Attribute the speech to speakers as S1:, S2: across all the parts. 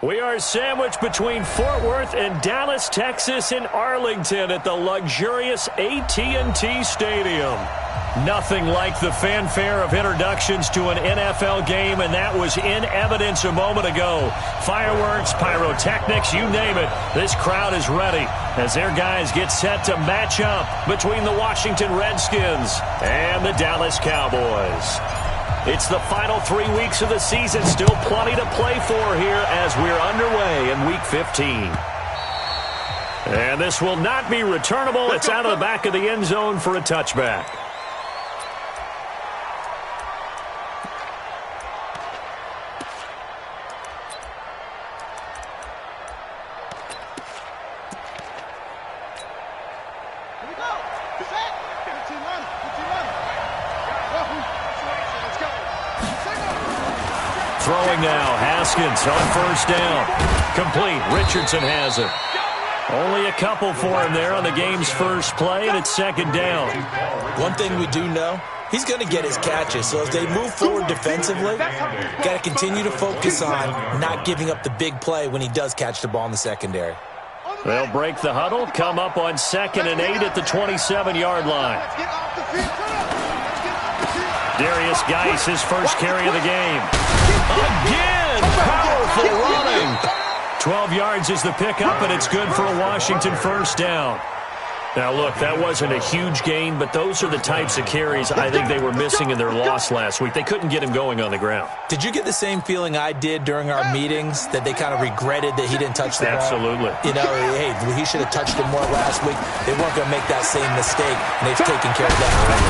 S1: We are sandwiched between Fort Worth and Dallas, Texas, in Arlington at the luxurious AT&T Stadium. Nothing like the fanfare of introductions to an NFL game, and that was in evidence a moment ago. Fireworks, pyrotechnics, you name it. This crowd is ready as their guys get set to match up between the Washington Redskins and the Dallas Cowboys. It's the final 3 weeks of the season, still plenty to play for here as we're underway in Week 15. And this will not be returnable. It's out of the back of the end zone for a touchback. Throwing now, Haskins on first down. Complete, Richardson has it. Only a couple for him there on the game's first play, and it's second down.
S2: One thing we do know, he's going to get his catches. So as they move forward defensively, got to continue to focus on not giving up the big play when he does catch the ball in the secondary.
S1: They'll break the huddle, come up on 2nd and 8 at the 27-yard line. Darius Geis, his first carry of the game. Again, powerful running. 12 yards is the pickup, and it's good for a Washington first down. Now, look, that wasn't a huge gain, but those are the types of carries I think they were missing in their loss last week. They couldn't get him going on the ground.
S2: Did you get the same feeling I did during our meetings, that they kind of regretted that he didn't touch the ball?
S1: Absolutely.
S2: You know, hey, he should have touched it more last week. They weren't going to make that same mistake, and they've taken care of that already.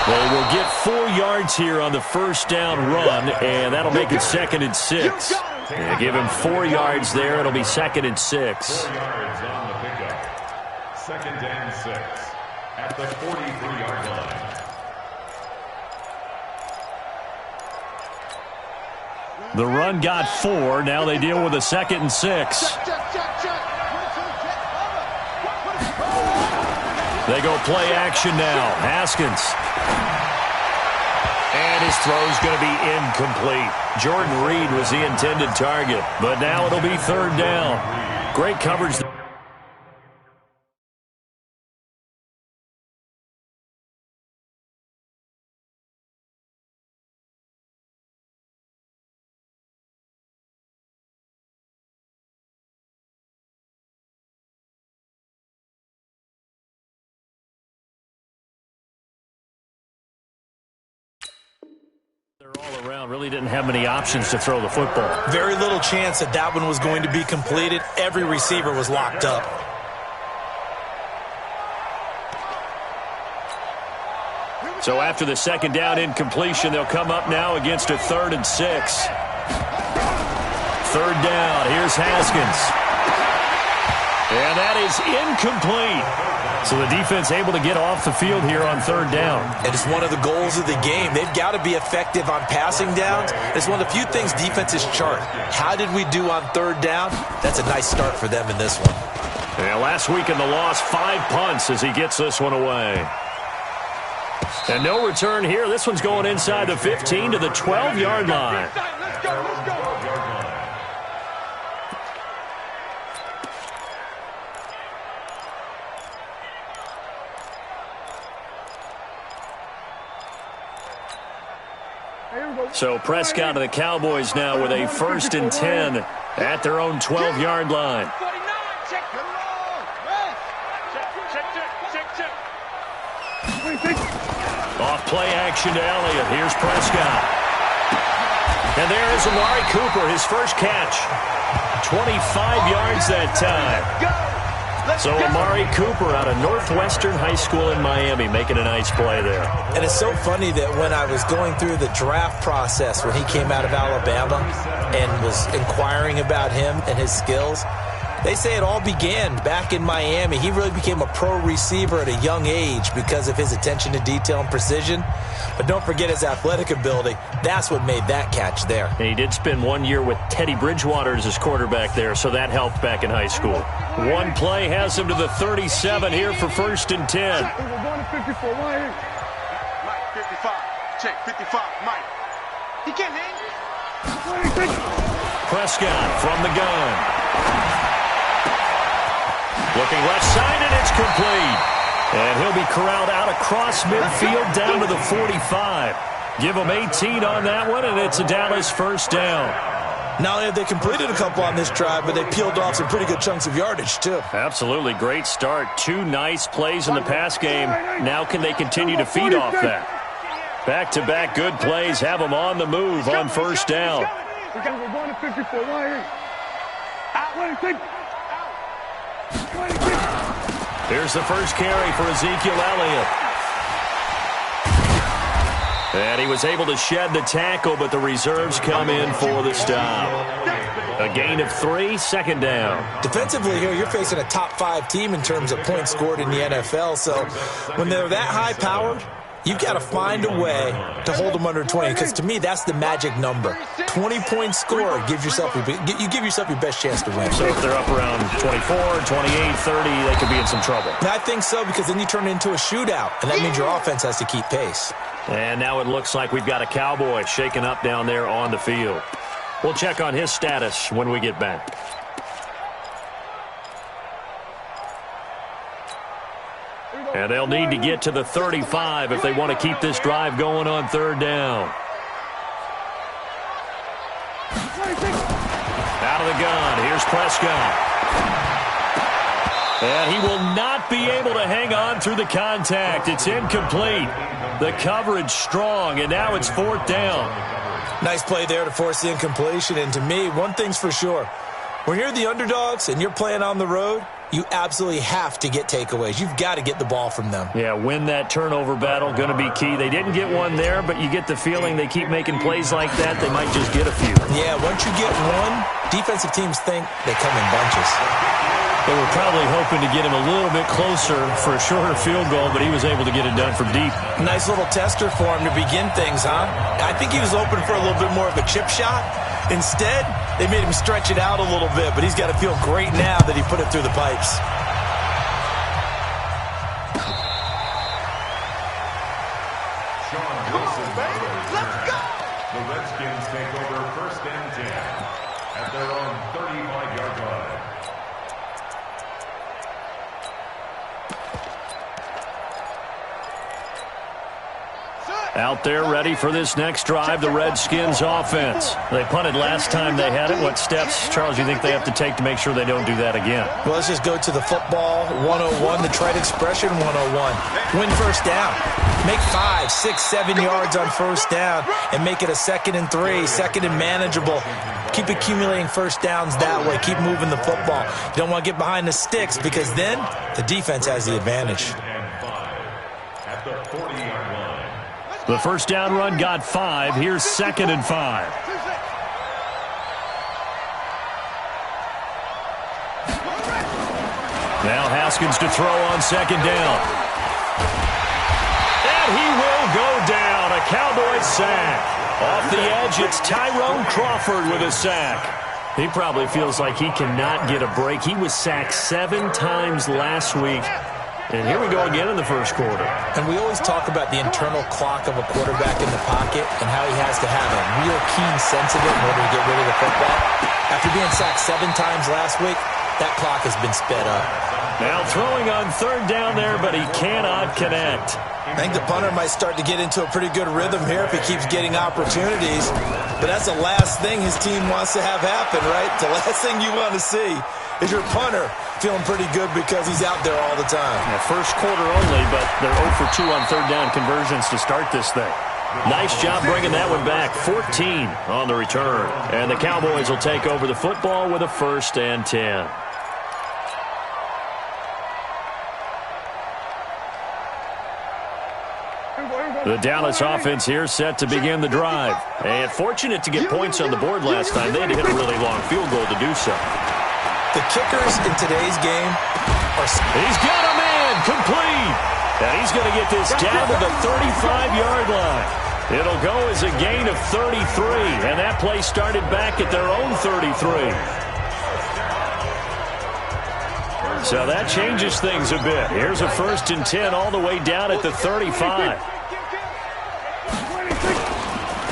S1: They will get 4 yards here on the first down run, and that'll make it 2nd and 6. They give him 4 yards there. It'll be 2nd and 6.
S3: 4 yards on the pickup. 2nd and 6 at the 43-yard line.
S1: The run got 4. Now they deal with a 2nd and 6. They go play action now. Haskins. And his throw's going to be incomplete. Jordan Reed was the intended target, but now it'll be 3rd down. Great coverage. All around, really didn't have many options to throw the football.
S2: Very little chance that that one was going to be completed. Every receiver was locked up.
S1: So after the 2nd down incompletion, they'll come up now against a 3rd and 6. 3rd down, here's Haskins. And that is incomplete. So the defense able to get off the field here on 3rd down.
S2: And it's one of the goals of the game. They've got to be effective on passing downs. It's one of the few things defenses chart. How did we do on 3rd down? That's a nice start for them in this one.
S1: Yeah, last week in the loss, 5 punts as he gets this one away. And no return here. This one's going inside the 15 to the 12-yard line.
S3: Let's go.
S1: So Prescott and the Cowboys now with a 1st and 10 at their own 12-yard line. Off play action to Elliott. Here's Prescott. And there is Amari Cooper, his first catch. 25 yards that time. So Amari Cooper out of Northwestern High School in Miami making a nice play there.
S2: And it's so funny that when I was going through the draft process when he came out of Alabama and was inquiring about him and his skills, they say it all began back in Miami. He really became a pro receiver at a young age because of his attention to detail and precision. But don't forget his athletic ability. That's what made that catch there.
S1: And he did spend 1 year with Teddy Bridgewater as his quarterback there, so that helped back in high school. One play has him to the 37 here for 1st and 10.
S4: Mike, 55. Check, 55, Mike. He can't hang.
S1: Prescott from the gun. Looking left side, and it's complete. And he'll be corralled out across midfield down to the 45. Give him 18 on that one, and it's a Dallas first down.
S2: Not only have they completed a couple on this drive, but they peeled off some pretty good chunks of yardage, too.
S1: Absolutely. Great start. 2 nice plays in the pass game. Now can they continue to feed off that? Back-to-back good plays have them on the move on first down.
S4: We're going to 54 right here.
S1: Here's the first carry for Ezekiel Elliott. And he was able to shed the tackle, but the reserves come in for the stop. A gain of 3, second down.
S2: Defensively here, you're facing a top 5 team in terms of points scored in the NFL. So when they're that high-powered, you've got to find a way to hold them under 20, because to me, that's the magic number. 20 points scored, you give yourself your best chance to win.
S1: So if they're up around 24, 28, 30, they could be in some trouble.
S2: I think so, because then you turn it into a shootout, and that means your offense has to keep pace.
S1: And now it looks like we've got a Cowboy shaken up down there on the field. We'll check on his status when we get back. And they'll need to get to the 35 if they want to keep this drive going on third down. Out of the gun, here's Prescott. And he will not be able to hang on through the contact. It's incomplete. The coverage strong, and now it's fourth down.
S2: Nice play there to force the incompletion. And to me, one thing's for sure. When you're the underdogs and you're playing on the road, you absolutely have to get takeaways. You've got to get the ball from them.
S1: Yeah, win that turnover battle, going to be key. They didn't get one there, but you get the feeling they keep making plays like that, they might just get a few.
S2: Yeah, once you get one, defensive teams think they come in bunches.
S1: They were probably hoping to get him a little bit closer for a shorter field goal, but he was able to get it done from deep.
S2: Nice little tester for him to begin things, huh? I think he was open for a little bit more of a chip shot. Instead, they made him stretch it out a little bit, but he's got to feel great now that he put it through the pipes.
S3: Come on, baby. Let's go! The Redskins take over first and 10 at their own 35-yard line.
S1: Out there ready for this next drive, the Redskins offense. They punted last time they had it. What steps, Charles, do you think they have to take to make sure they don't do that again?
S2: Well, let's just go to the football 101, the trite expression 101. Win first down. Make 5, 6, 7 yards on first down and make it a 2nd and 3, 2nd and manageable. Keep accumulating first downs that way. Keep moving the football. You don't want to get behind the sticks because then the defense has the advantage.
S3: At the 40-yard line.
S1: The first down run got 5. Here's 2nd and 5. Now Haskins to throw on 2nd down. And he will go down. A Cowboy sack. Off the edge, it's Tyrone Crawford with a sack. He probably feels like he cannot get a break. He was sacked 7 times last week. And here we go again in the first quarter.
S2: And we always talk about the internal clock of a quarterback in the pocket and how he has to have a real keen sense of it in order to get rid of the football. After being sacked 7 times last week, that clock has been sped up.
S1: Now throwing on third down there, but he cannot connect.
S2: I think the punter might start to get into a pretty good rhythm here if he keeps getting opportunities. But that's the last thing his team wants to have happen, right? The last thing you want to see is your punter feeling pretty good because he's out there all the time.
S1: Yeah, first quarter only, but they're 0 for 2 on third down conversions to start this thing. Nice job bringing that one back. 14 on the return. And the Cowboys will take over the football with a 1st and 10. The Dallas offense here set to begin the drive. And fortunate to get points on the board last time. They had to hit a really long field goal to do so.
S2: The kickers in today's game are...
S1: He's got a man complete. And he's going to get this down to the 35-yard line. It'll go as a gain of 33. And that play started back at their own 33. So that changes things a bit. Here's a 1st and 10 all the way down at the 35.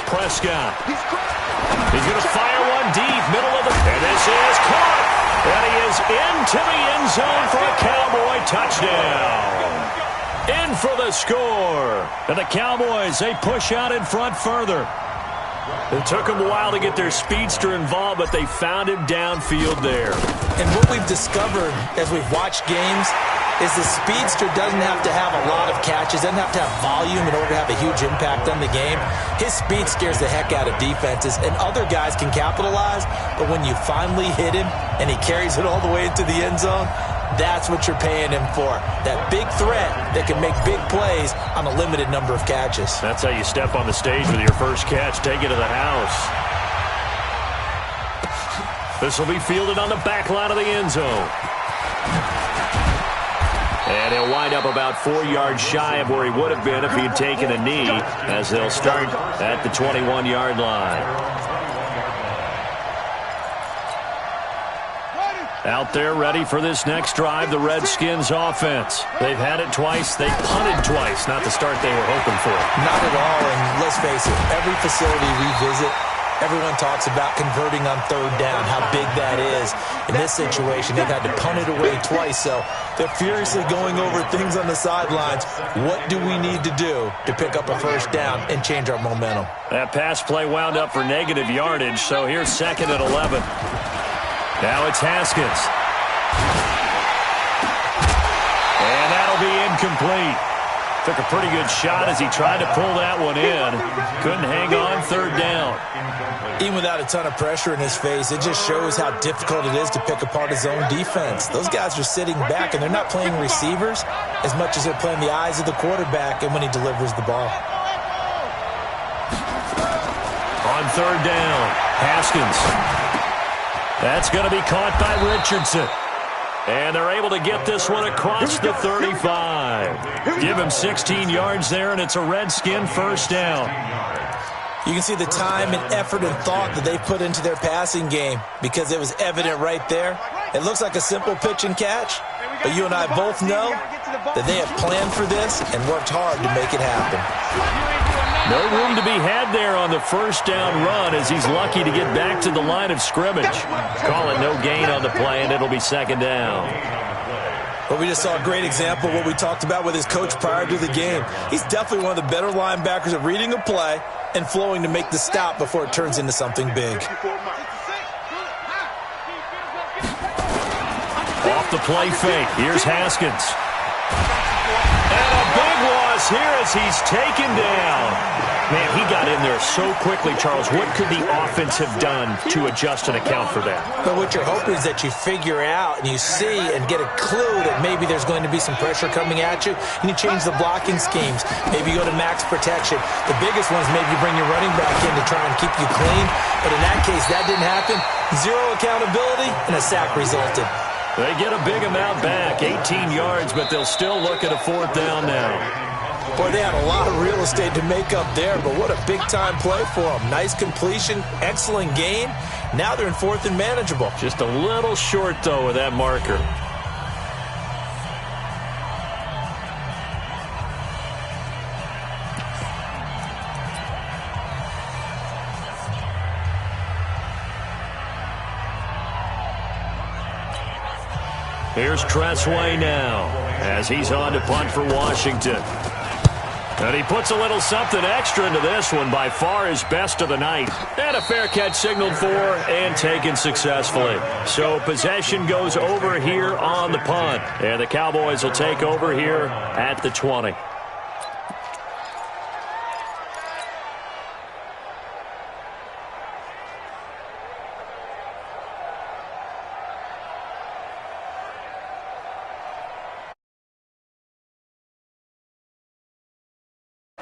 S1: Prescott. He's going to fire one deep, middle of the... And this is caught. And he is into the end zone for a Cowboy touchdown. In for the score. And the Cowboys, they push out in front further. It took them a while to get their speedster involved, but they found him downfield there.
S2: And what we've discovered as we've watched games is the speedster doesn't have to have a lot of catches, doesn't have to have volume in order to have a huge impact on the game. His speed scares the heck out of defenses, and other guys can capitalize, but when you finally hit him and he carries it all the way into the end zone, that's what you're paying him for. That big threat that can make big plays on a limited number of catches.
S1: That's how you step on the stage with your first catch. Take it to the house. This will be fielded on the back line of the end zone. And he'll wind up about 4 yards shy of where he would have been if he'd taken a knee, as they'll start at the 21-yard line. Out there ready for this next drive, the Redskins offense. They've had it twice. They've punted twice. Not the start they were hoping for.
S2: Not at all, and let's face it, every facility we visit, everyone talks about converting on third down, how big that is. In this situation, they've had to punt it away twice, so they're furiously going over things on the sidelines. What do we need to do to pick up a first down and change our momentum?
S1: That pass play wound up for negative yardage, so here's 2nd and 11. Now it's Haskins. And that'll be incomplete. Took a pretty good shot as he tried to pull that one in. Couldn't hang on, third down.
S2: Even without a ton of pressure in his face, it just shows how difficult it is to pick apart his own defense. Those guys are sitting back, and they're not playing receivers as much as they're playing the eyes of the quarterback and when he delivers the ball.
S1: On third down, Haskins. That's going to be caught by Richardson. And they're able to get this one across the 35. Give him 16 yards there, and it's a Redskin first down.
S2: You can see the time and effort and thought that they put into their passing game because it was evident right there. It looks like a simple pitch and catch, but you and I both know that they have planned for this and worked hard to make it happen.
S1: No room to be had there on the first down run as he's lucky to get back to the line of scrimmage. Call it no gain on the play, and it'll be 2nd down.
S2: But we just saw a great example of what we talked about with his coach prior to the game. He's definitely one of the better linebackers at reading a play and flowing to make the stop before it turns into something big.
S1: Off the play fake. Here's Haskins. And a big loss here as he's taken down. Man, he got in there so quickly, Charles. What could the offense have done to adjust and account for that?
S2: But what you're hoping is that you figure out and you see and get a clue that maybe there's going to be some pressure coming at you, and you change the blocking schemes. Maybe you go to max protection. The biggest one is maybe you bring your running back in to try and keep you clean. But in that case, that didn't happen. Zero accountability, and a sack resulted.
S1: They get a big amount back, 18 yards, but they'll still look at a 4th down now.
S2: Boy, they had a lot of real estate to make up there, but what a big-time play for them. Nice completion, excellent gain. Now they're in 4th and manageable.
S1: Just a little short, though, with that marker. Here's Tressway now as he's on to punt for Washington. And he puts a little something extra into this one, by far his best of the night. And a fair catch signaled for and taken successfully. So possession goes over here on the punt. And the Cowboys will take over here at the 20.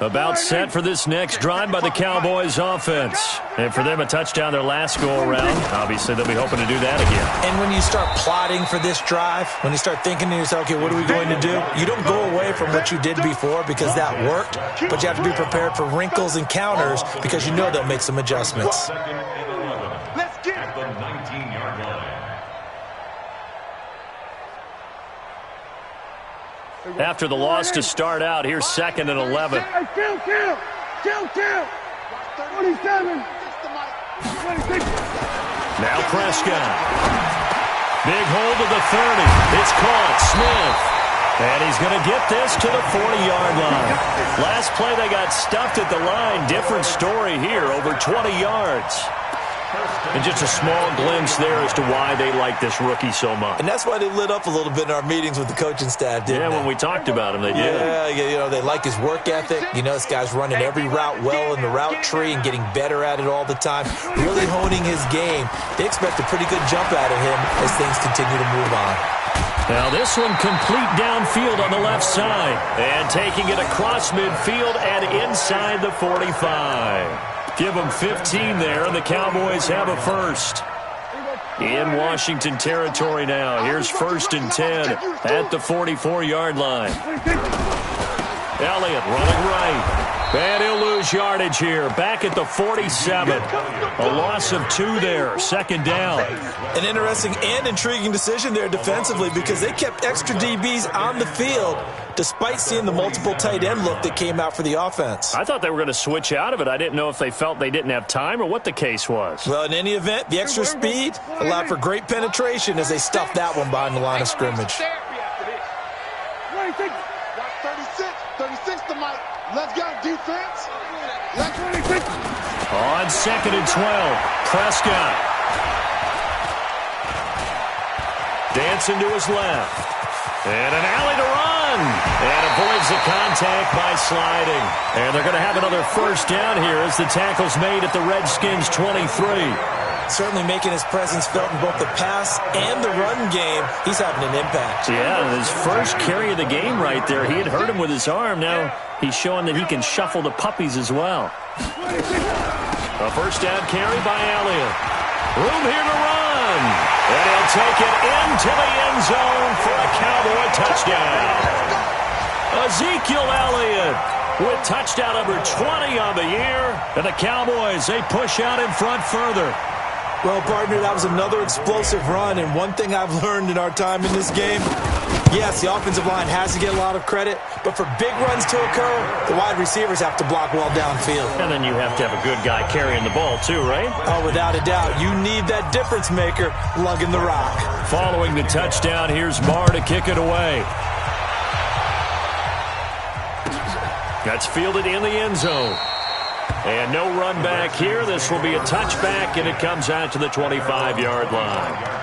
S1: About set for this next drive by the Cowboys offense. And for them, a touchdown their last go-around. Obviously, they'll be hoping to do that again.
S2: And when you start plotting for this drive, when you start thinking to yourself, okay, what are we going to do? You don't go away from what you did before because that worked, but you have to be prepared for wrinkles and counters because you know they'll make some adjustments.
S3: Let's get at the 19-yard line.
S1: After the loss to start out, here's 2nd and 11.
S4: Hey, kill. 27.
S1: Now Prescott. Big hold of the 30. It's caught. Smith. And he's going to get this to the 40-yard line. Last play, they got stuffed at the line. Different story here, over 20 yards. And just a small glimpse there as to why they like this rookie so much.
S2: And that's why they lit up a little bit in our meetings with the coaching staff, didn't they?
S1: When we talked about him, they did.
S2: Yeah, they like his work ethic. This guy's running every route well in the route tree and getting better at it all the time, really honing his game. They expect a pretty good jump out of him as things continue to move on.
S1: Now this one complete downfield on the left side. And taking it across midfield and inside the 45. Give them 15 there, and the Cowboys have a first. In Washington territory now. Here's 1st and 10 at the 44-yard line. Elliott running right. And he'll lose yardage here. Back at the 47. A loss of 2 there. 2nd down.
S2: An interesting and intriguing decision there defensively because they kept extra DBs on the field despite seeing the multiple tight end look that came out for the offense.
S1: I thought they were going to switch out of it. I didn't know if they felt they didn't have time or what the case was.
S2: Well, in any event, the extra speed allowed for great penetration as they stuffed that one behind the line of scrimmage.
S4: 36 to Mike. Let's go, defense.
S1: On 2nd and 12, Prescott. Dancing to his left. And an alley to run. And avoids the contact by sliding. And they're going to have another 1st down here as the tackle's made at the Redskins' 23.
S2: Certainly making his presence felt in both the pass and the run game. He's having an impact.
S1: Yeah, his first carry of the game right there. He had hurt him with his arm. Now he's showing that he can shuffle the puppies as well. A 1st down carry by Elliott. Room here to run. And he'll take it into the end zone for a Cowboy touchdown. Ezekiel Elliott with touchdown number 20 on the year. And the Cowboys, they push out in front further.
S2: Well, partner, that was another explosive run, and one thing I've learned in our time in this game, yes, the offensive line has to get a lot of credit, but for big runs to occur, the wide receivers have to block well downfield.
S1: And then you have to have a good guy carrying the ball too, right?
S2: Oh, without a doubt. You need that difference maker lugging the rock.
S1: Following the touchdown, here's Marr to kick it away. That's fielded in the end zone. And no run back here. This will be a touchback, and it comes out to the 25-yard line.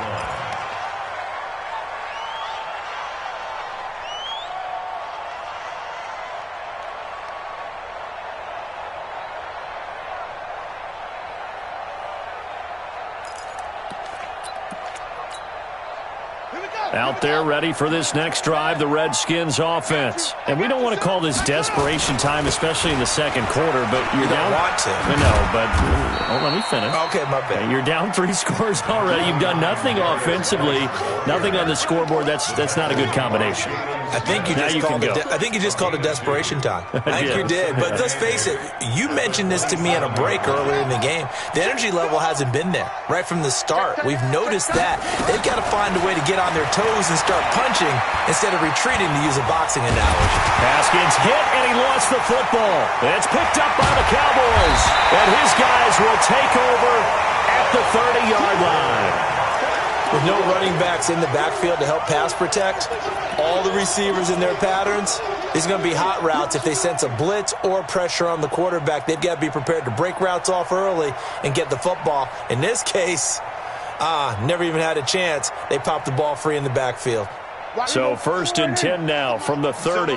S1: Out there ready for this next drive, the Redskins offense. And we don't want to call this desperation time, especially in the 2nd quarter, but you're down.
S2: You don't want to.
S1: I know, but let me finish.
S2: Okay, my bad.
S1: You're down 3 scores already. You've done nothing offensively, nothing on the scoreboard. That's not a good combination.
S2: I think you just called it desperation time. I think you did. But let's face it, you mentioned this to me in a break earlier in the game. The energy level hasn't been there right from the start. We've noticed that. They've got to find a way to get on their toes and start punching instead of retreating, to use a boxing analogy.
S1: Haskins hit, and he lost the football. It's picked up by the Cowboys. And his guys will take over at the 30-yard line.
S2: With no running backs in the backfield to help pass protect, all the receivers in their patterns, these are going to be hot routes. If they sense a blitz or pressure on the quarterback, they've got to be prepared to break routes off early and get the football. In this case, never even had a chance. They popped the ball free in the backfield.
S1: So 1st and 10 now from the 30.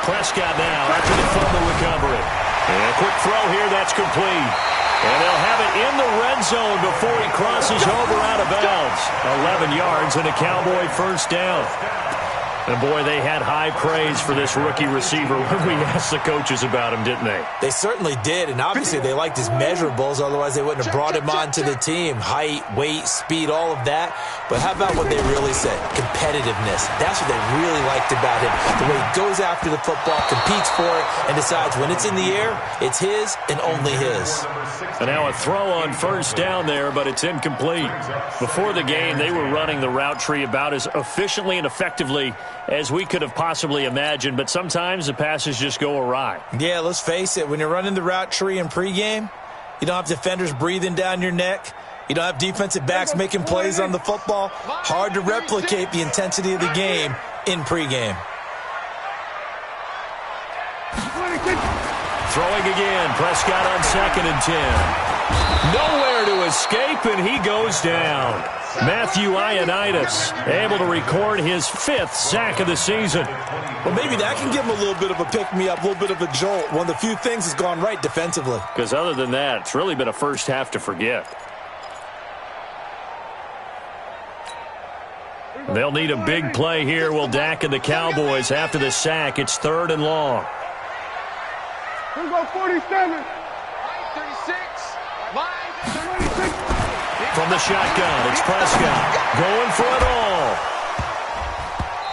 S1: Prescott now after the fumble recovery. And a quick throw here, that's complete. And they'll have it in the red zone before he crosses over out of bounds. 11 yards and a Cowboy 1st down. And, boy, they had high praise for this rookie receiver when we asked the coaches about him, didn't they?
S2: They certainly did, and obviously they liked his measurables. Otherwise, they wouldn't have brought him onto the team. Height, weight, speed, all of that. But how about what they really said? Competitiveness. That's what they really liked about him. The way he goes after the football, competes for it, and decides when it's in the air, it's his and only his.
S1: And now a throw on 1st down there, but it's incomplete. Before the game, they were running the route tree about as efficiently and effectively as we could have possibly imagined, but sometimes the passes just go awry.
S2: Yeah, let's face it. When you're running the route tree in pregame, you don't have defenders breathing down your neck. You don't have defensive backs making plays on the football. Hard to replicate the intensity of the game in pregame.
S1: Throwing again. Prescott on 2nd and 10. Nowhere to escape, and he goes down. Matthew Ioannidis able to record his 5th sack of the season.
S2: Well, maybe that can give him a little bit of a pick-me-up, a little bit of a jolt. One of the few things that's gone right defensively.
S1: Because other than that, it's really been a first half to forget. They'll need a big play here. Will Dak and the Cowboys after the sack. It's 3rd and long.
S4: Here we go, 47.
S5: 36.
S1: From the shotgun, it's Prescott going for it all.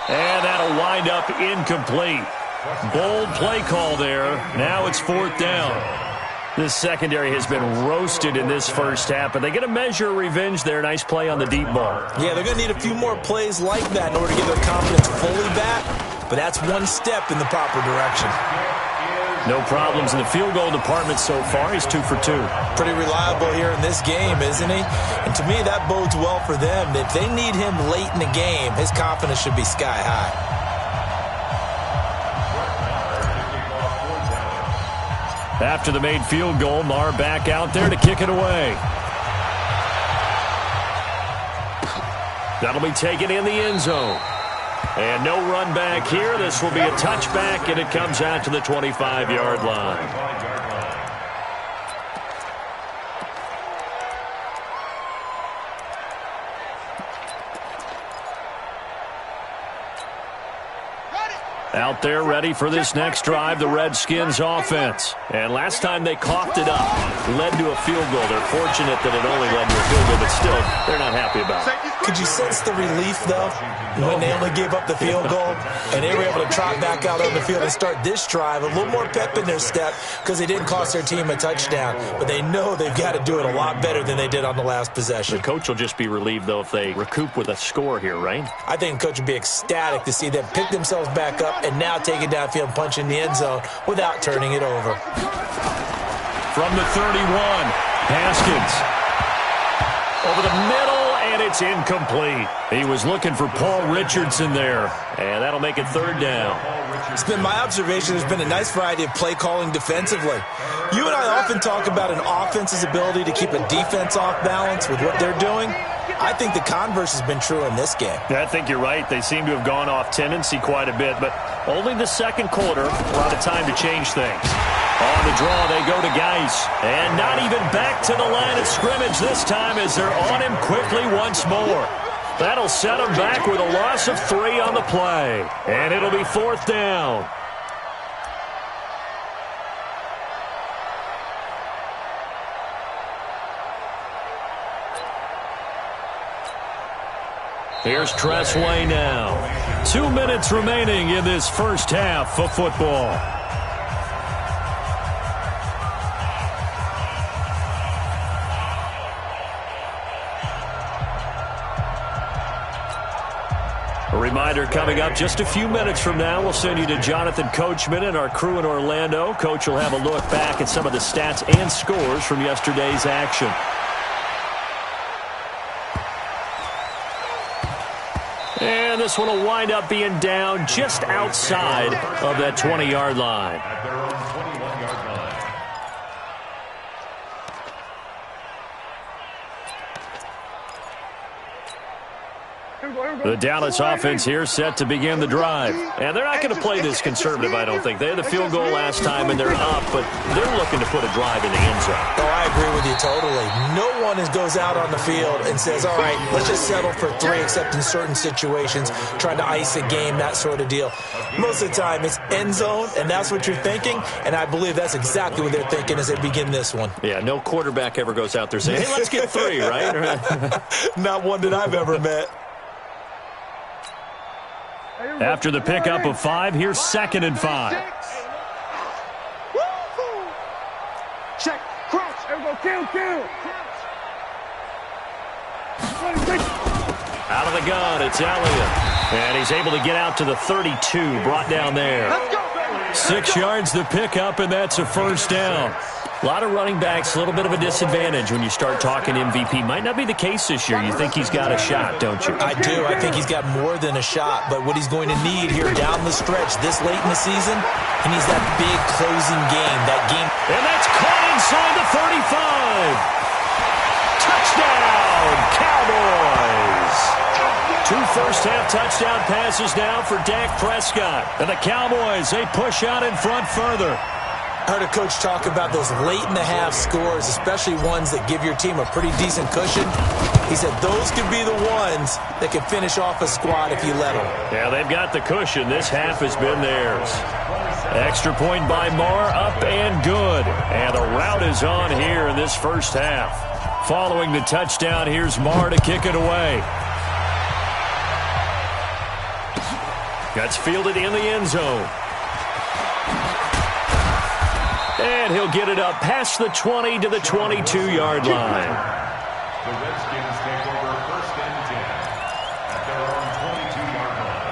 S1: And that'll wind up incomplete. Bold play call there. Now it's 4th down. This secondary has been roasted in this first half, but they get a measure of revenge there. Nice play on the deep ball.
S2: Yeah, they're going to need a few more plays like that in order to get their confidence fully back, but that's one step in the proper direction.
S1: No problems in the field goal department so far. He's 2 for 2.
S2: Pretty reliable here in this game, isn't he? And to me, that bodes well for them. If they need him late in the game, his confidence should be sky high.
S1: After the made field goal, Marr back out there to kick it away. That'll be taken in the end zone. And no run back here. This will be a touchback, and it comes out to the 25-yard line. Out there ready for this next drive, the Redskins offense. And last time they coughed it up, led to a field goal. They're fortunate that it only led to a field goal, but still, they're not happy about it.
S2: Could you sense the relief, though, when they only gave up the field goal and they were able to trot back out on the field and start this drive? A little more pep in their step because they didn't cost their team a touchdown. But they know they've got to do it a lot better than they did on the last possession.
S1: The coach will just be relieved, though, if they recoup with a score here, right?
S2: I think the coach would be ecstatic to see them pick themselves back up and now take it downfield and punch in the end zone without turning it over.
S1: From the 31, Haskins. Over the middle, and it's incomplete. He was looking for Paul Richardson there, and that'll make it 3rd down.
S2: It's been my observation there's been a nice variety of play calling defensively. You and I often talk about an offense's ability to keep a defense off balance with what they're doing. I think the converse has been true in this game.
S1: I think you're right. They seem to have gone off tendency quite a bit, but only the second quarter, a lot of time to change things. On the draw, they go to Geis. And not even back to the line of scrimmage this time as they're on him quickly once more. That'll set him back with a loss of 3 on the play. And it'll be 4th down. Here's Tressway now. 2 minutes remaining in this first half of football. A reminder coming up just a few minutes from now, we'll send you to Jonathan Coachman and our crew in Orlando. Coach will have a look back at some of the stats and scores from yesterday's action. And this one will wind up being down just outside of that 20-yard line.
S3: At their own 21-yard line.
S1: The Dallas offense here set to begin the drive. And they're not going to play this conservative, I don't think. They had the field goal last time, and they're up, but they're looking to put a drive in the end zone.
S2: Oh, I agree with you totally. No one goes out on the field and says, all right, let's just settle for 3, except in certain situations, trying to ice a game, that sort of deal. Most of the time, it's end zone, and that's what you're thinking, and I believe that's exactly what they're thinking as they begin this one.
S1: Yeah, no quarterback ever goes out there saying, hey, let's get 3, right?
S2: Not one that I've ever met.
S1: After the pickup of 5, here's 2nd and 5.
S4: Check, crouch, and go kill.
S1: Out of the gun, it's Elliott. And he's able to get out to the 32, brought down there. 6 yards the pickup, and that's a first down. A lot of running backs, a little bit of a disadvantage when you start talking MVP. Might not be the case this year. You think he's got a shot, don't you?
S2: I do. I think he's got more than a shot. But what he's going to need here down the stretch this late in the season, he needs that big closing game. That game.
S1: And that's caught inside the 35. Touchdown, Cowboys. 2 first-half touchdown passes now for Dak Prescott. And the Cowboys, they push out in front further.
S2: I heard a coach talk about those late-in-the-half scores, especially ones that give your team a pretty decent cushion. He said those could be the ones that can finish off a squad if you let them.
S1: Yeah, they've got the cushion. This half has been theirs. Extra point by Marr, up and good. And the route is on here in this first half. Following the touchdown, here's Marr to kick it away. That's fielded in the end zone. And he'll get it up past the 20 to the 22-yard line.
S3: The Redskins take over first and 10 at their own 22-yard line.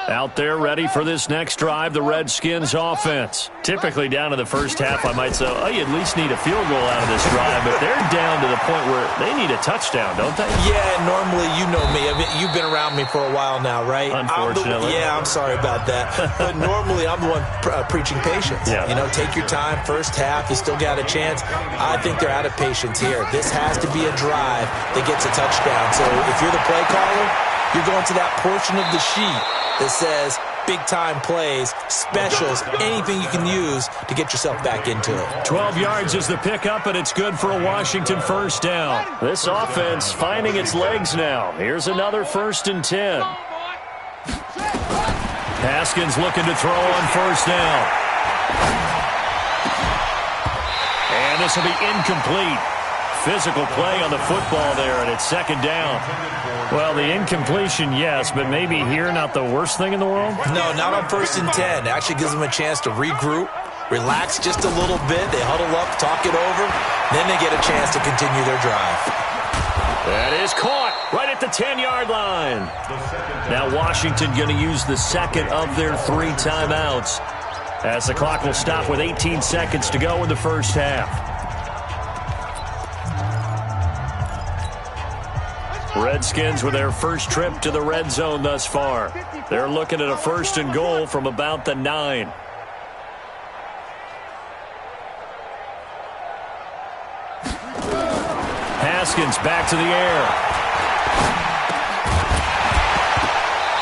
S1: Out there ready for this next drive, the Redskins offense. Typically down to the first half, I might say, oh, you at least need a field goal out of this drive, but they're down to the point where they need a touchdown, don't they?
S2: Yeah, normally, you know me. You've been around me for a while now, right?
S1: Unfortunately.
S2: I'm sorry about that. But normally, I'm the one preaching patience.
S1: Yeah.
S2: You know, take your time. First half, you still got a chance. I think they're out of patience here. This has to be a drive that gets a touchdown. So if you're the play caller, you're going to that portion of the sheet that says big-time plays, specials, anything you can use to get yourself back into it.
S1: 12 yards is the pickup, and it's good for a Washington first down. This offense finding its legs now. Here's another 1st and 10. Haskins looking to throw on first down. And this will be incomplete. Physical play on the football there, and it's 2nd down. Well, the incompletion, yes, but maybe here not the worst thing in the world?
S2: No, not on 1st and 10. Actually gives them a chance to regroup, relax just a little bit. They huddle up, talk it over. Then they get a chance to continue their drive.
S1: That is caught right at the 10-yard line. Now Washington going to use the second of their 3 timeouts as the clock will stop with 18 seconds to go in the first half. Redskins with their first trip to the red zone thus far. They're looking at a 1st and goal from about the 9. Haskins back to the air.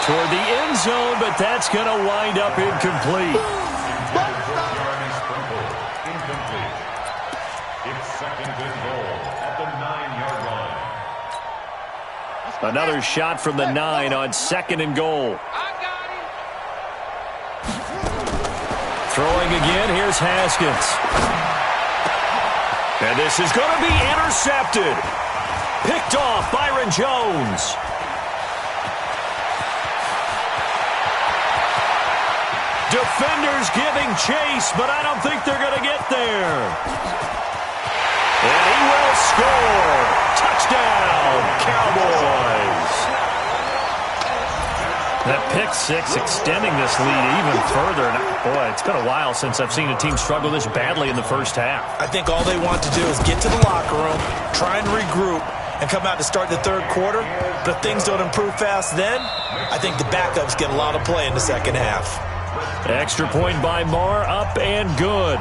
S1: Toward the end zone, but that's going to wind up incomplete.
S3: Incomplete. It's 2nd and goal at the 9-yard line.
S1: Another shot from the 9 on 2nd and goal. Throwing again, here's Haskins. And this is going to be intercepted. Picked off Byron Jones. Defenders giving chase, but I don't think they're going to get there. And he will score. Touchdown, Cowboys. That pick 6 extending this lead even further. And boy, it's been a while since I've seen a team struggle this badly in the first half.
S2: I think all they want to do is get to the locker room, try and regroup, and come out to start the 3rd quarter. But if things don't improve fast then, I think the backups get a lot of play in the 2nd half.
S1: Extra point by Marr, up and good.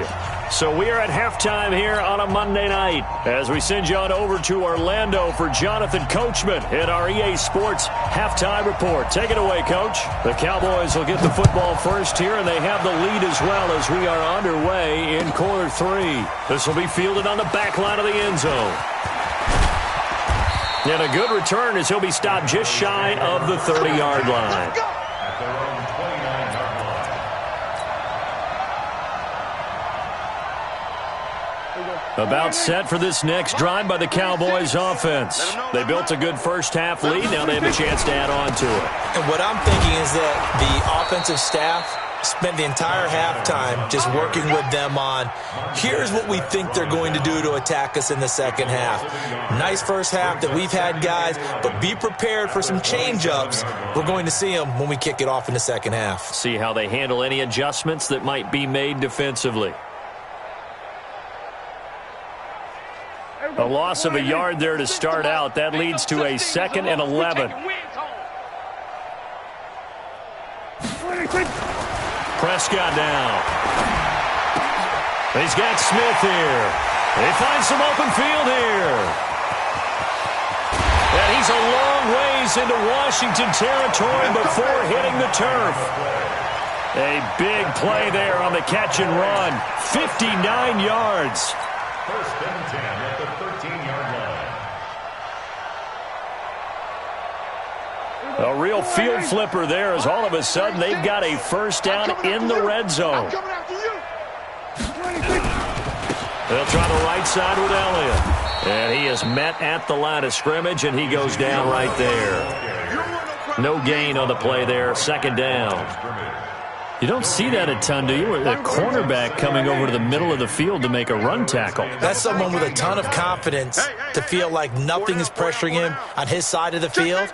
S1: So we are at halftime here on a Monday night as we send you on over to Orlando for Jonathan Coachman in our EA Sports Halftime Report. Take it away, Coach. The Cowboys will get the football first here, and they have the lead as well as we are underway in quarter 3. This will be fielded on the back line of the end zone. And a good return as he'll be stopped just shy of the 30-yard line.
S3: At their own 29-yard line.
S1: About set for this next drive by the Cowboys offense. They built a good first-half lead. Now they have a chance to add on to it.
S2: And what I'm thinking is that the offensive staff spent the entire halftime just working with them on, here's what we think they're going to do to attack us in the second half. Nice first half that we've had, guys, but be prepared for some change-ups. We're going to see them when we kick it off in the second half.
S1: See how they handle any adjustments that might be made defensively. A loss of a yard there to start out. That leads to a 2nd and 11. Prescott down. He's got Smith here. They find some open field here. And he's a long ways into Washington territory before hitting the turf. A big play there on the catch and run. 59 yards.
S3: First and 10 at the 13-yard line.
S1: A real field flipper there as all of a sudden they've got a first down in the red zone. They'll try the right side with Elliott. And he is met at the line of scrimmage, and he goes down right there. No gain on the play there, 2nd down. You don't see that a ton, do you? A cornerback coming over to the middle of the field to make a run tackle.
S2: That's someone with a ton of confidence to feel like nothing is pressuring him on his side of the field.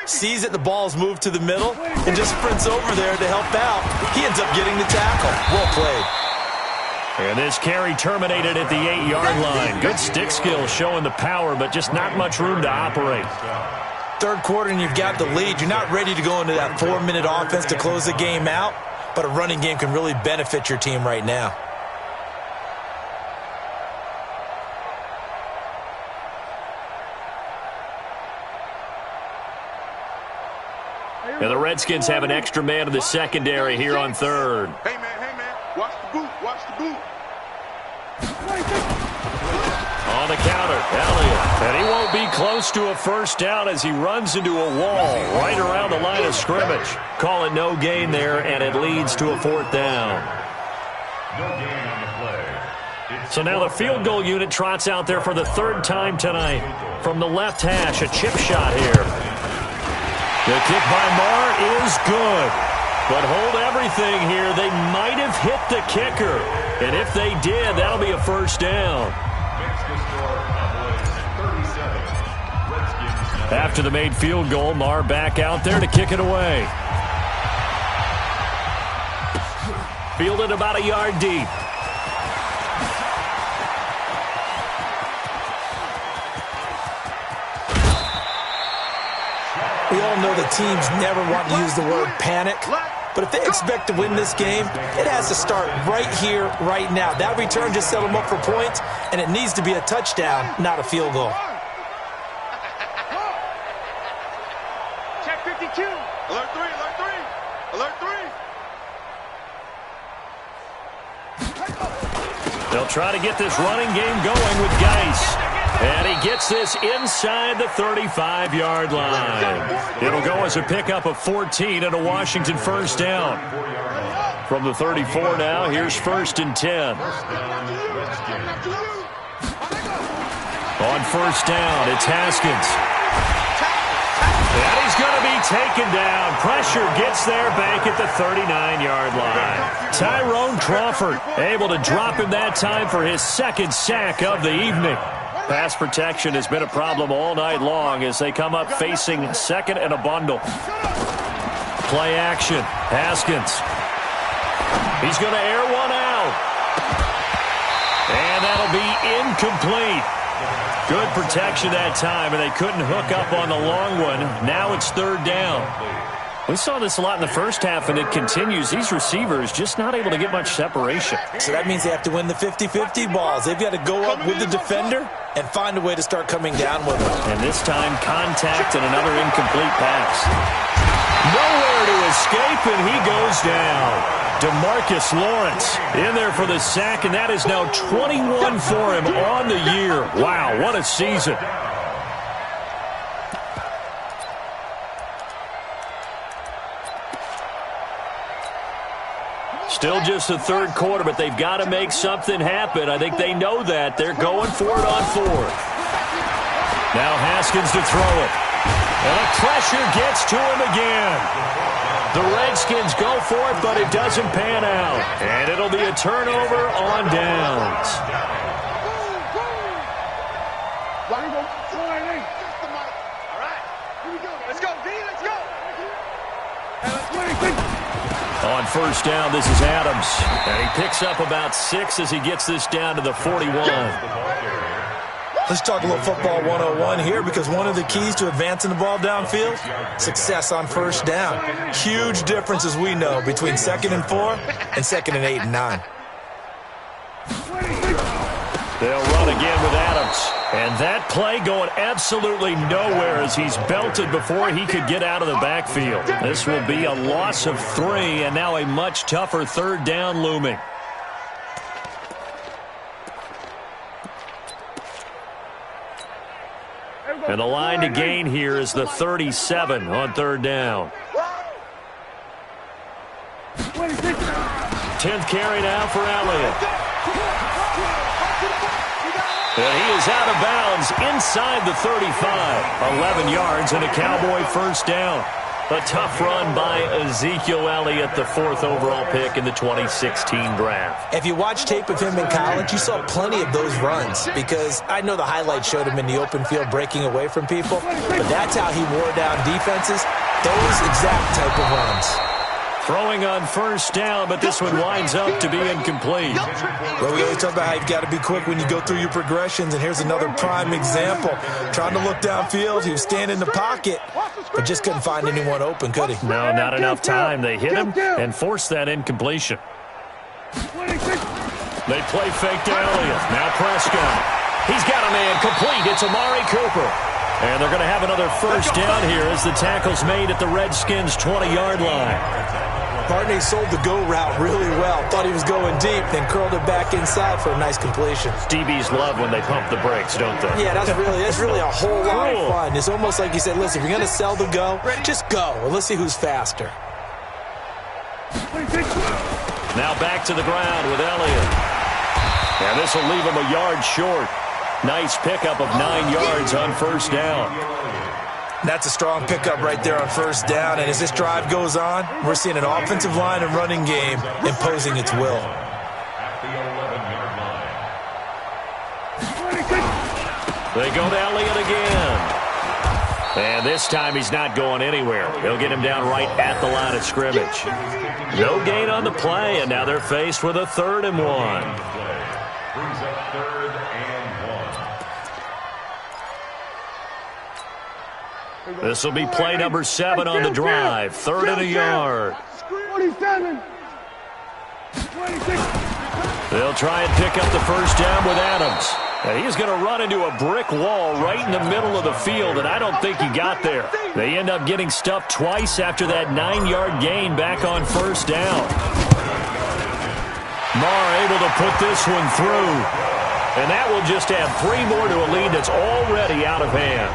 S2: Sees that the ball's moved to the middle and just sprints over there to help out. He ends up getting the tackle. Well played.
S1: And this carry terminated at the 8-yard line. Good stick skill showing the power, but just not much room to operate.
S2: Third quarter and you've got the lead. You're not ready to go into that 4-minute offense to close the game out. But a running game can really benefit your team right now.
S1: And the Redskins have an extra man in the secondary here on 3rd.
S4: Hey, man, watch the boot, watch the boot.
S1: On the counter, Elliott. And he won't be close to a first down as he runs into a wall right around the line of scrimmage. Call it no gain there, and it leads to a 4th down.
S3: No gain on the play.
S1: So now the field goal unit trots out there for the 3rd time tonight. From the left hash, a chip shot here. The kick by Marr is good. But hold everything here. They might have hit the kicker. And if they did, that'll be a first down. After the made field goal, Marr back out there to kick it away. Fielded about a yard deep.
S2: We all know the teams never want to use the word panic. But if they expect to win this game, it has to start right here, right now. That return just set them up for points, and it needs to be a touchdown, not a field goal.
S4: Check 52. Alert 3, alert 3, alert 3.
S1: They'll try to get this running game going with Geis. And he gets this inside the 35-yard line. It'll go as a pickup of 14 and a Washington first down. From the 34 now, here's 1st and 10. On first down, it's Haskins. And he's going to be taken down. Pressure gets there back at the 39-yard line. Tyrone Crawford able to drop him that time for his 2nd sack of the evening. Pass protection has been a problem all night long as they come up facing 2nd and a bundle. Play action. Haskins. He's going to air one out. And that'll be incomplete. Good protection that time, and they couldn't hook up on the long one. Now it's 3rd down. We saw this a lot in the first half, and it continues. These receivers just not able to get much separation.
S2: So that means they have to win the 50-50 balls. They've got to go up with the defender and find a way to start coming down with them.
S1: And this time, contact and another incomplete pass. Nowhere to escape, and he goes down. DeMarcus Lawrence in there for the sack, and that is now 21 for him on the year. Wow, what a season. Still just the third quarter, but they've got to make something happen. I think they know that. They're going for it on fourth. Now Haskins to throw it. And the pressure gets to him again. The Redskins go for it, but it doesn't pan out. And it'll be a turnover on downs. On first down, this is Adams. And he picks up about 6 as he gets this down to the 41.
S2: Let's talk a little football 101 here, because one of the keys to advancing the ball downfield, success on first down. Huge difference, as we know, between 2nd and 4 and 2nd and 8 and 9.
S1: They'll run again with Adams. And that play going absolutely nowhere as he's belted before he could get out of the backfield. This will be a loss of 3, and now a much tougher third down looming. And the line to gain here is the 37 on third down. 10th carry now for Elliott. And he is out of bounds inside the 35. 11 yards and a Cowboy first down. A tough run by Ezekiel Elliott, the 4th overall pick in the 2016 draft.
S2: If you watch tape of him in college, you saw plenty of those runs, because I know the highlights showed him in the open field breaking away from people, but that's how he wore down defenses, those exact type of runs.
S1: Throwing on first down, but this one winds up to be incomplete.
S2: Well, we always talk about how you've got to be quick when you go through your progressions, and here's another prime example. Trying to look downfield, he was standing in the pocket, but just couldn't find anyone open, could he?
S1: No, not enough time. They hit him and forced that incompletion. They play fake to Elliott. Now Prescott. He's got a man complete. It's Amari Cooper. And they're going to have another first down here as the tackle's made at the Redskins' 20-yard line.
S2: Barney sold the go route really well. Thought he was going deep, then curled it back inside for a nice completion.
S1: DBs love when they pump the brakes, don't they?
S2: Yeah, that's really a whole lot of fun. It's almost like you said, listen, if you're going to sell the go, just go. Well, let's see who's faster.
S1: Now back to the ground with Elliott. And this will leave him a yard short. Nice pickup of 9 yards on first down.
S2: That's a strong pickup right there on first down. And as this drive goes on, we're seeing an offensive line and running game imposing its will.
S1: They go to Elliott again. And this time he's not going anywhere. They'll get him down right at the line of scrimmage. No gain on the play, and now they're faced with a 3rd and 1.
S3: Brings up 3rd and 1.
S1: This will be play number 7 on the drive. 3rd and a yard.
S5: 27.
S1: They'll try and pick up the first down with Adams. And he's going to run into a brick wall right in the middle of the field, and I don't think he got there. They end up getting stuffed twice after that 9-yard gain back on first down. Marr able to put this one through. And that will just add 3 more to a lead that's already out of hand.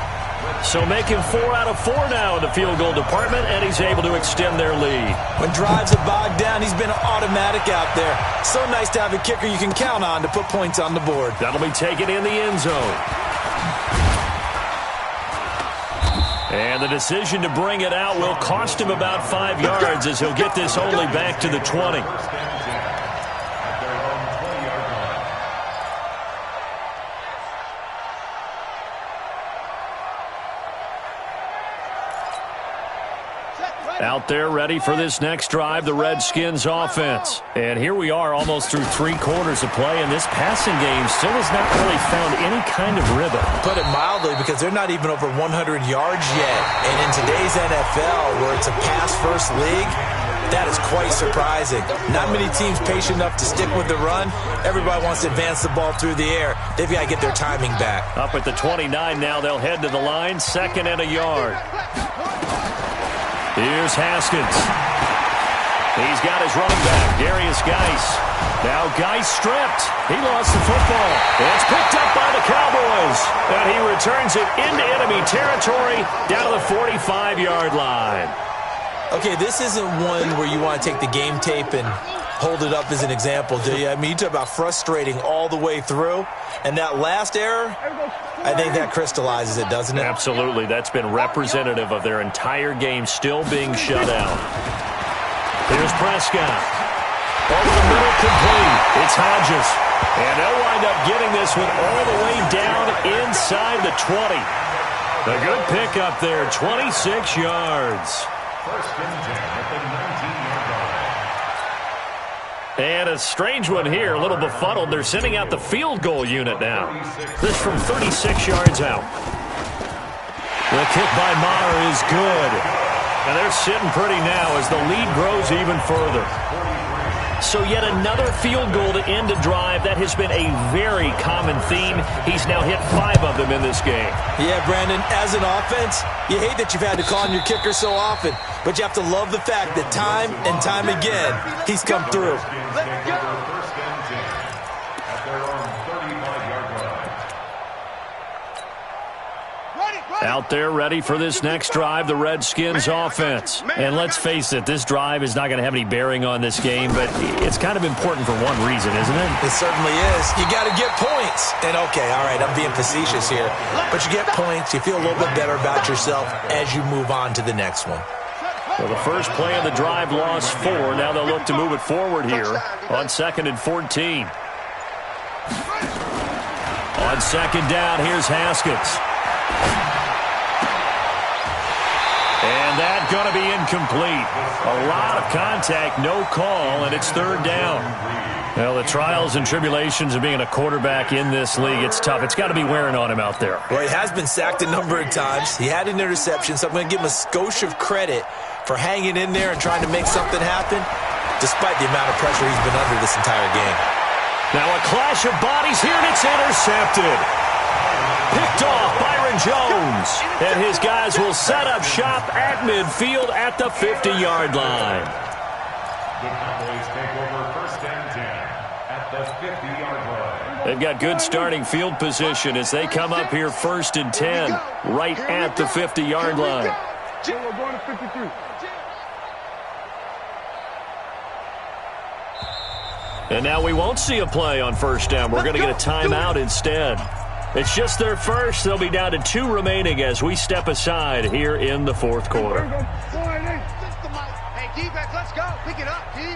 S1: So making 4 out of 4 now in the field goal department, and he's able to extend their lead.
S2: When drives are bogged down, he's been automatic out there. So nice to have a kicker you can count on to put points on the board.
S1: That'll be taken in the end zone. And the decision to bring it out will cost him about 5 yards as he'll get this only back to the 20. Out there ready for this next drive, the Redskins offense. And here we are almost through 3 quarters of play, and this passing game still has not really found any kind of rhythm.
S2: Put it mildly, because they're not even over 100 yards yet. And in today's NFL, where it's a pass-first league, that is quite surprising. Not many teams patient enough to stick with the run. Everybody wants to advance the ball through the air. They've got to get their timing back.
S1: Up at the 29 now, they'll head to the line, 2nd and a yard. Here's Haskins. He's got his running back, Darius Geis. Now Geis stripped. He lost the football. It's picked up by the Cowboys. And he returns it into enemy territory down to the 45-yard line.
S2: Okay, this isn't one where you want to take the game tape and hold it up as an example, do you? I mean, you talk about frustrating all the way through. And that last error, I think that crystallizes it, doesn't it?
S1: Absolutely. That's been representative of their entire game still being shut out. Here's Prescott. Over the middle, complete. It's Hodges. And they'll wind up getting this one all the way down inside the 20. A good pickup there, 26 yards.
S3: First and 10 at the 19-yard line.
S1: And a strange one here, a little befuddled. They're sending out the field goal unit now. This from 36 yards out. The kick by Maher is good. And they're sitting pretty now as the lead grows even further. So yet another field goal to end a drive. That has been a very common theme. He's now hit 5 of them in this game.
S2: Yeah, Brandon, as an offense, you hate that you've had to call on your kicker so often, but you have to love the fact that time and time again, he's come through.
S3: Let's go. First and 10 at their own 35-yard line.
S1: Out there ready for this next drive, the Redskins offense. And let's face it, this drive is not going to have any bearing on this game, but it's kind of important for one reason, isn't it?
S2: It certainly is. You got to get points. And okay, all right, I'm being facetious here, but you get points, you feel a little bit better about yourself as you move on to the next one.
S1: Well, the first play of the drive lost 4. Now they'll look to move it forward here on 2nd and 14. On 2nd down, here's Haskins. And that's going to be incomplete. A lot of contact, no call, and it's 3rd down. Well, the trials and tribulations of being a quarterback in this league, it's tough. It's got to be wearing on him out there.
S2: Well, he has been sacked a number of times. He had an interception, so I'm going to give him a skosh of credit for hanging in there and trying to make something happen, despite the amount of pressure he's been under this entire game.
S1: Now a clash of bodies here, and it's intercepted. Picked off Byron Jones. And his guys will set up shop at midfield at the 50-yard line.
S3: The Cowboys take over first and 10 at the 50-yard line.
S1: They've got good starting field position as they come up here 1st and 10 right at the 50-yard line.
S4: We're going to 53.
S1: And now we won't see a play on 1st down. We're going to get a timeout instead. It's just their first. They'll be down to 2 remaining as we step aside here in the 4th quarter.
S4: Hey, defense, let's go. Pick it up, D.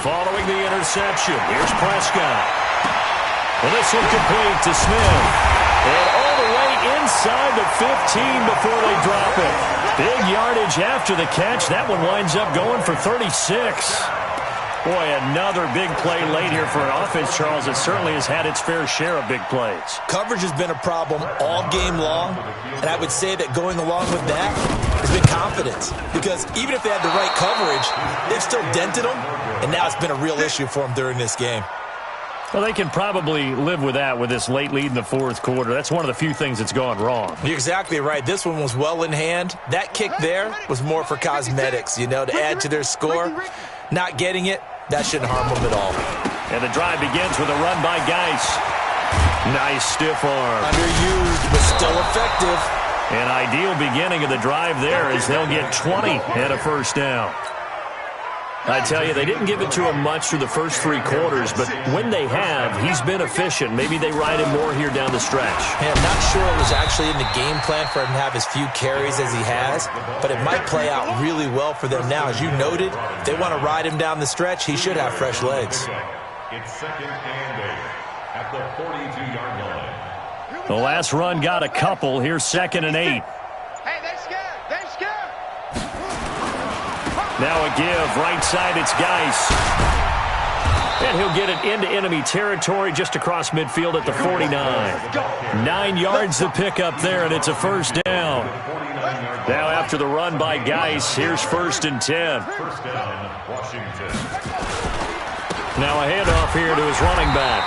S1: Following the interception, here's Prescott. Well, this one complete to Smith. And all the way inside the 15 before they drop it. Big yardage after the catch. That one winds up going for 36. Boy, another big play late here for an offense, Charles, that certainly has had its fair share of big plays.
S2: Coverage has been a problem all game long, and I would say that going along with that has been confidence. Because even if they had the right coverage, they've still dented them, and now it's been a real issue for them during this game.
S1: Well, they can probably live with that with this late lead in the 4th quarter. That's one of the few things that's gone wrong.
S2: You're exactly right. This one was well in hand. That kick there was more for cosmetics, you know, to add to their score. Not getting it, that shouldn't harm them at all.
S1: And the drive begins with a run by Geis. Nice stiff arm.
S2: Underused, but still effective.
S1: An ideal beginning of the drive there as they'll get 20 and a 1st down. I tell you, they didn't give it to him much through the first 3 quarters, but when they have, he's been efficient. Maybe they ride him more here down the stretch.
S2: Hey, I'm not sure it was actually in the game plan for him to have as few carries as he has, but it might play out really well for them now. As you noted, if they want to ride him down the stretch, he should have fresh legs.
S3: It's 2nd and 8 at the 42-yard line.
S1: The last run got a couple. Here's 2nd and 8.
S4: Hey, they're scared. They're scared.
S1: Now a give. Right side, it's Geis. And he'll get it into enemy territory just across midfield at the 49. 9 yards to pick up there, and it's a 1st down. Now after the run by Geis, here's 1st and 10.
S3: First down, Washington.
S1: Now a handoff here to his running back.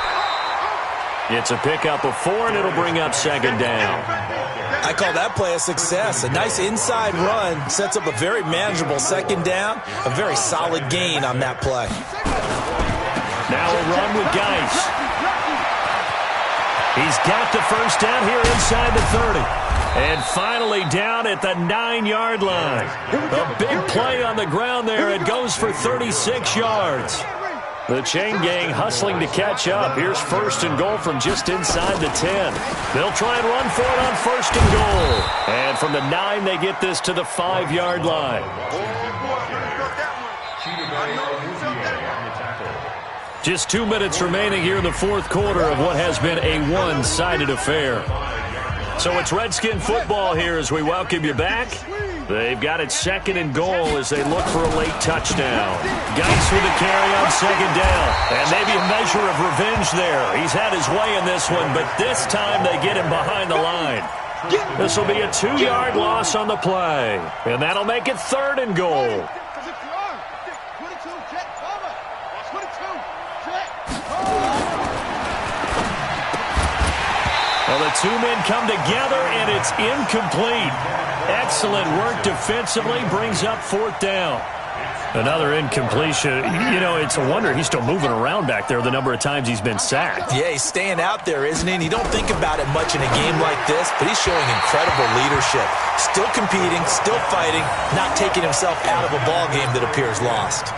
S1: It's a pickup of 4, and it'll bring up 2nd down.
S2: I call that play a success. A nice inside run sets up a very manageable 2nd down. A very solid gain on that play.
S1: Now a run with Geis. He's got the 1st down here inside the 30. And finally down at the 9-yard line. A big play on the ground there. It goes for 36 yards. The chain gang hustling to catch up. Here's first and goal from just inside the 10. They'll try and run for it on first and goal. And from the 9, they get this to the 5-yard line. Just 2 minutes remaining here in the fourth quarter of what has been a one-sided affair. So it's Redskin football here as we welcome you back. They've got it second and goal as they look for a late touchdown. Geis with a carry on second down. And maybe a measure of revenge there. He's had his way in this one, but this time they get him behind the line. This will be a 2-yard loss on the play. And that'll make it third and goal. Well, the two men come together, and it's incomplete. Excellent work defensively, brings up fourth down. Another incompletion. You know, it's a wonder he's still moving around back there the number of times he's been sacked.
S2: Yeah, he's staying out there, isn't he? And you don't think about it much in a game like this, but he's showing incredible leadership. Still competing, still fighting, not taking himself out of a ball game that appears lost.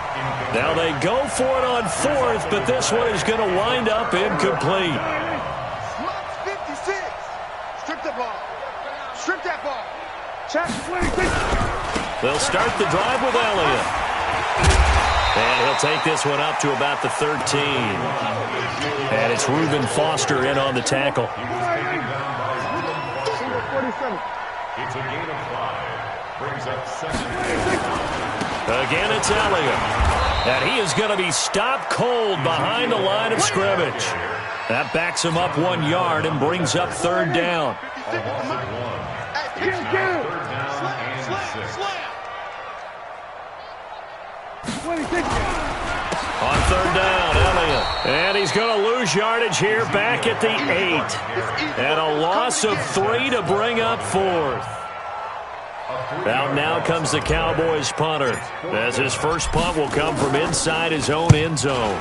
S1: Now they go for it on fourth, but this one is going to wind up incomplete.
S4: Strip the ball. Strip that ball.
S1: They'll start the drive with Elliott. And he'll take this one up to about the 13. And it's Reuben Foster in on the tackle.
S3: It's a gain of 5. Brings up second.
S1: Again, it's Elliott. And he is going to be stopped cold behind the line of scrimmage. That backs him up 1 yard and brings up third down. On third down, Elliott. And he's going to lose yardage here back at the 8. And a loss of 3 to bring up fourth. Out now comes the Cowboys punter, as his first punt will come from inside his own end zone.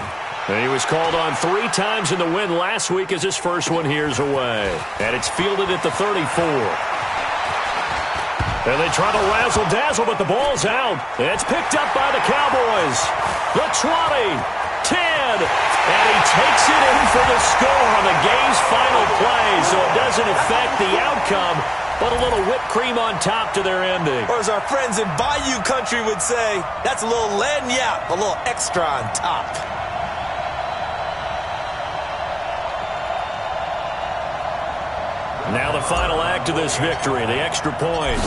S1: And he was called on 3 times in the win last week as his first one here's away. And it's fielded at the 34. And they try to razzle-dazzle, but the ball's out. It's picked up by the Cowboys. The 20, 10, and he takes it in for the score on the game's final play, so it doesn't affect the outcome, but a little whipped cream on top to their ending.
S2: Or as our friends in Bayou Country would say, that's a little lagniappe, a little extra on top.
S1: Now the final act of this victory, the extra point.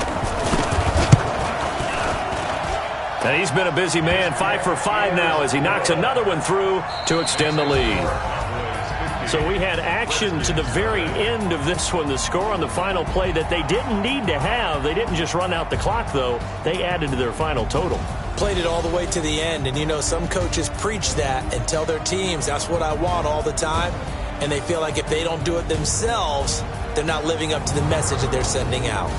S1: And he's been a busy man, 5 for 5 now as he knocks another one through to extend the lead. So we had action to the very end of this one, the score on the final play that they didn't need to have. They didn't just run out the clock, though. They added to their final total.
S2: Played it all the way to the end, and you know some coaches preach that and tell their teams that's what I want all the time, and they feel like if they don't do it themselves, they're not living up to the message that they're sending out.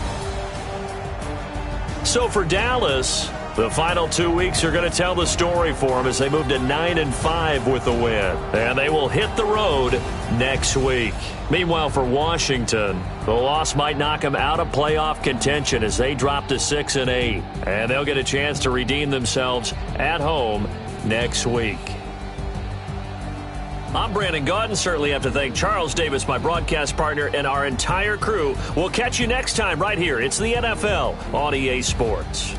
S1: So for Dallas, the final 2 weeks are going to tell the story for them as they move to 9-5 with the win. And they will hit the road next week. Meanwhile, for Washington, the loss might knock them out of playoff contention as they drop to 6-8. And they'll get a chance to redeem themselves at home next week. I'm Brandon Gaudin. Certainly have to thank Charles Davis, my broadcast partner, and our entire crew. We'll catch you next time right here. It's the NFL on EA Sports.